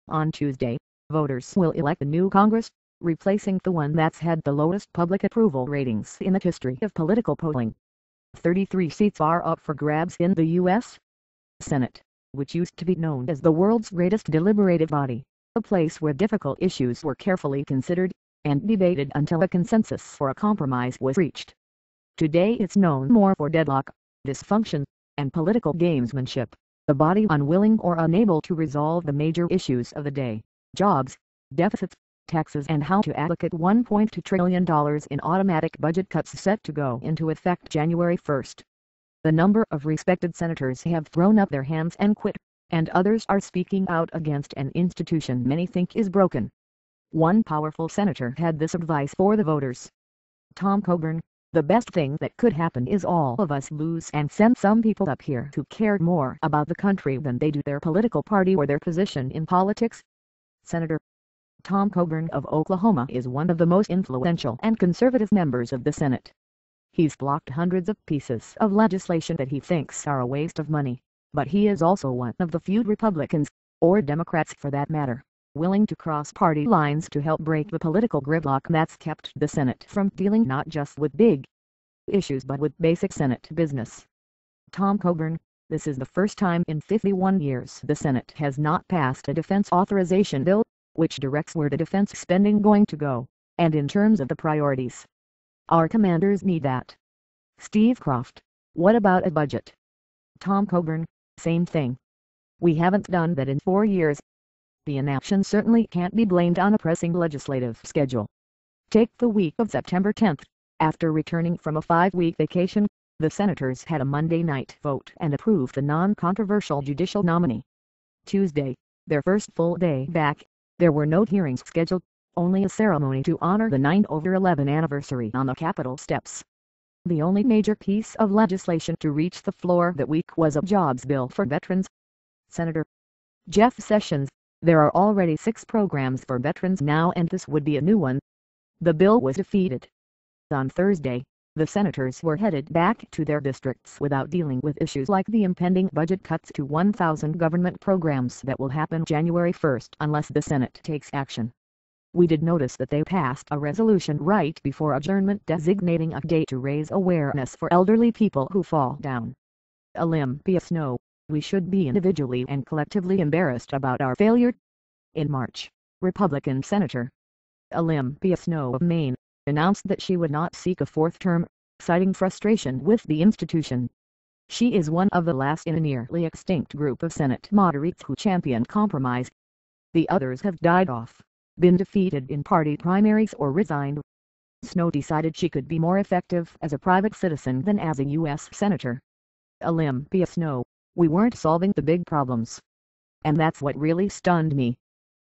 On Tuesday, voters will elect a new Congress, replacing the one that's had the lowest public approval ratings in the history of political polling. 33 seats are up for grabs in the U.S. Senate, which used to be known as the world's greatest deliberative body, a place where difficult issues were carefully considered and debated until a consensus or a compromise was reached. Today it's known more for deadlock, dysfunction, and political gamesmanship, the body unwilling or unable to resolve the major issues of the day: jobs, deficits, taxes, and how to allocate $1.2 trillion in automatic budget cuts set to go into effect January 1st. The number of respected senators have thrown up their hands and quit, and others are speaking out against an institution many think is broken. One powerful senator had this advice for the voters. Tom Coburn: "The best thing that could happen is all of us lose and send some people up here who care more about the country than they do their political party or their position in politics." Senator Tom Coburn of Oklahoma is one of the most influential and conservative members of the Senate. He's blocked hundreds of pieces of legislation that he thinks are a waste of money, but he is also one of the few Republicans, or Democrats for that matter, willing to cross party lines to help break the political gridlock that's kept the Senate from dealing not just with big issues but with basic Senate business. Tom Coburn: "This is the first time in 51 years the Senate has not passed a defense authorization bill, which directs where the defense spending going to go, and in terms of the priorities. Our commanders need that." Steve Kroft: "What about a budget?" Tom Coburn: "Same thing. We haven't done that in 4 years. The inaction certainly can't be blamed on a pressing legislative schedule." Take the week of September 10th. After returning from a 5-week vacation, the senators had a Monday night vote and approved the non-controversial judicial nominee. Tuesday, their first full day back, there were no hearings scheduled, only a ceremony to honor the 9/11 anniversary on the Capitol steps. The only major piece of legislation to reach the floor that week was a jobs bill for veterans. Senator Jeff Sessions: "There are already 6 programs for veterans now and this would be a new one." The bill was defeated. On Thursday, the senators were headed back to their districts without dealing with issues like the impending budget cuts to 1,000 government programs that will happen January 1st unless the Senate takes action. We did notice that they passed a resolution right before adjournment designating a day to raise awareness for elderly people who fall down. Olympia Snowe: "We should be individually and collectively embarrassed about our failure." In March, Republican Senator Olympia Snowe of Maine announced that she would not seek a 4th term, citing frustration with the institution. She is one of the last in a nearly extinct group of Senate moderates who champion compromise. The others have died off, been defeated in party primaries or resigned. Snowe decided she could be more effective as a private citizen than as a U.S. Senator. Olympia Snowe: "We weren't solving the big problems. And that's what really stunned me.